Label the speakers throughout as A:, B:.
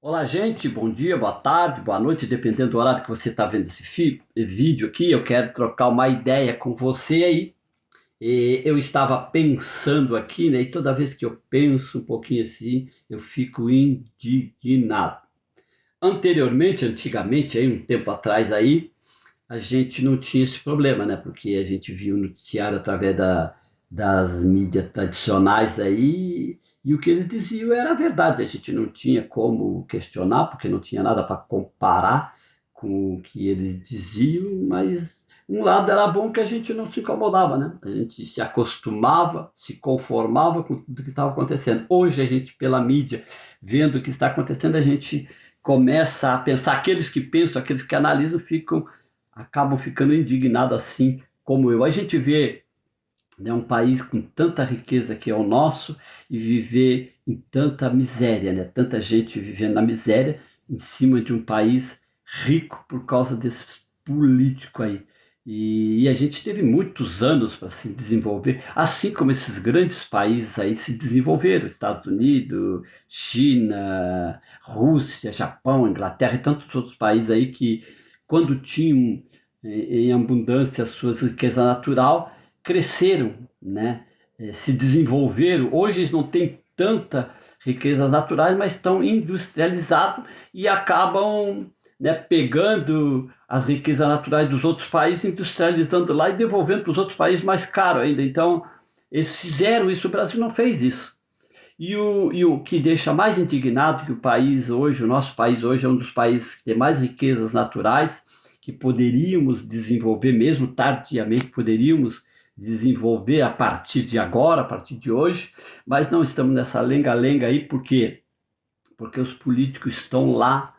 A: Olá, gente. Bom dia, boa tarde, boa noite, dependendo do horário que você está vendo esse vídeo aqui. Eu quero trocar uma ideia com você aí. Eu estava pensando aqui, né? E toda vez que eu penso um pouquinho assim, eu fico indignado. Antigamente, aí, um tempo atrás aí, a gente não tinha esse problema, né? Porque a gente via o noticiário através das mídias tradicionais aí, e o que eles diziam era a verdade. A gente não tinha como questionar, porque não tinha nada para comparar com o que eles diziam, mas um lado era bom que a gente não se incomodava, né? A gente se acostumava, se conformava com tudo que estava acontecendo. Hoje a gente, pela mídia, vendo o que está acontecendo, a gente começa a pensar, aqueles que pensam, aqueles que analisam, acabam ficando indignados assim como eu. A gente vê, né, um país com tanta riqueza que é o nosso e viver em tanta miséria, né? Tanta gente vivendo na miséria em cima de um país rico por causa desses políticos aí. E a gente teve muitos anos para se desenvolver, assim como esses grandes países aí se desenvolveram, Estados Unidos, China, Rússia, Japão, Inglaterra e tantos outros países aí que, quando tinham em abundância as suas riquezas naturais, cresceram, né? Se desenvolveram. Hoje eles não têm tanta riquezas naturais, mas estão industrializados e acabam, né, pegando as riquezas naturais dos outros países, industrializando lá e devolvendo para os outros países mais caro ainda. Então, eles fizeram isso, o Brasil não fez isso. E o que deixa mais indignado que o país hoje, o nosso país hoje é um dos países que tem mais riquezas naturais, que poderíamos desenvolver, mesmo tardiamente, poderíamos desenvolver a partir de agora, a partir de hoje, mas não estamos nessa lenga-lenga aí, por quê? Porque os políticos estão lá,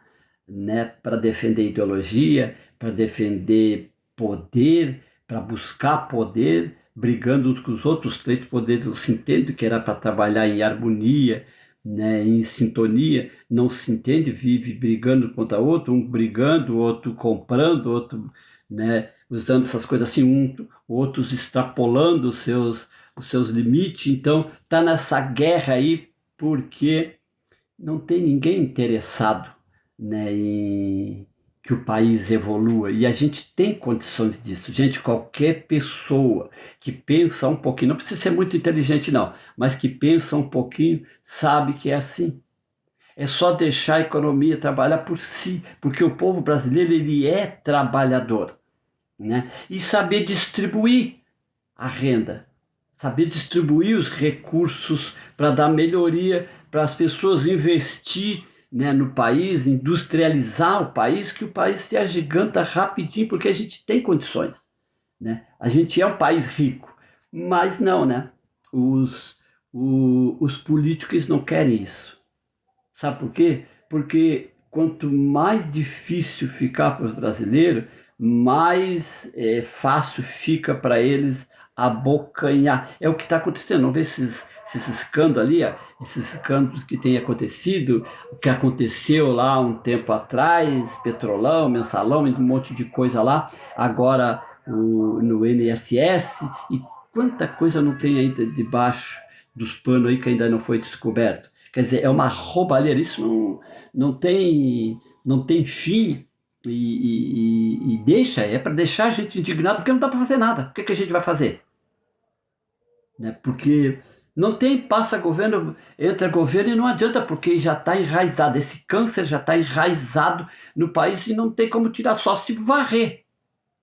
A: né, para defender ideologia, para defender poder, para buscar poder, brigando uns com os outros. Os três poderes não se entendem, que era para trabalhar em harmonia, né, em sintonia, não se entende, vive brigando contra outro, um brigando, outro comprando, outro, né, usando essas coisas assim, outros extrapolando os seus limites. Então, está nessa guerra aí, porque não tem ninguém interessado, né, em que o país evolua. E a gente tem condições disso. Gente, qualquer pessoa que pensa um pouquinho, não precisa ser muito inteligente, não, mas que pensa um pouquinho, sabe que é assim. É só deixar a economia trabalhar por si, porque o povo brasileiro, ele é trabalhador, né? E saber distribuir a renda, saber distribuir os recursos para dar melhoria, para as pessoas investir, né, no país, industrializar o país, que o país se agiganta rapidinho, porque a gente tem condições, né? A gente é um país rico, mas não, né? Os políticos não querem isso. Sabe por quê? Porque quanto mais difícil ficar para os brasileiros, mais fácil fica para eles abocanhar. É o que está acontecendo. Não vê esses escândalos ali, ó, esses escândalos que têm acontecido, o que aconteceu lá um tempo atrás, Petrolão, Mensalão, um monte de coisa lá, agora no INSS, e quanta coisa não tem ainda debaixo dos panos aí que ainda não foi descoberto. Quer dizer, é uma roubalheira, isso não tem fim, e é para deixar a gente indignado, porque não dá para fazer nada. O que a gente vai fazer? Né? Porque não tem, passa governo, entra governo e não adianta, porque já está enraizado, esse câncer já está enraizado no país e não tem como tirar, só se varrer.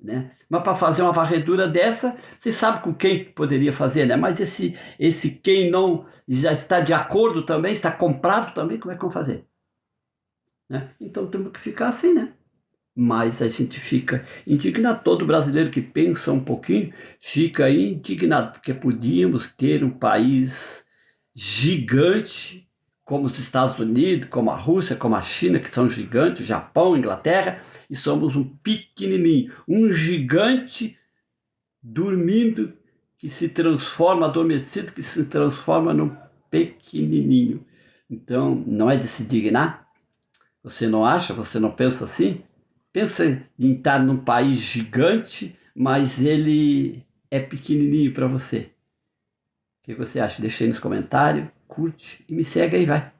A: Né? Mas para fazer uma varredura dessa, você sabe com quem poderia fazer, né? Mas esse quem não já está de acordo também, está comprado também, como é que vão fazer? Né? Então temos que ficar assim, né? Mas a gente fica indignado. Todo brasileiro que pensa um pouquinho fica indignado, porque podíamos ter um país gigante, como os Estados Unidos, como a Rússia, como a China, que são gigantes, Japão, Inglaterra, e somos um pequenininho, um gigante dormindo que se transforma, adormecido, que se transforma num pequenininho. Então, não é de se dignar? Você não acha? Você não pensa assim? Pensa em estar num país gigante, mas ele é pequenininho para você. O que você acha? Deixa aí nos comentários, curte e me segue aí, vai.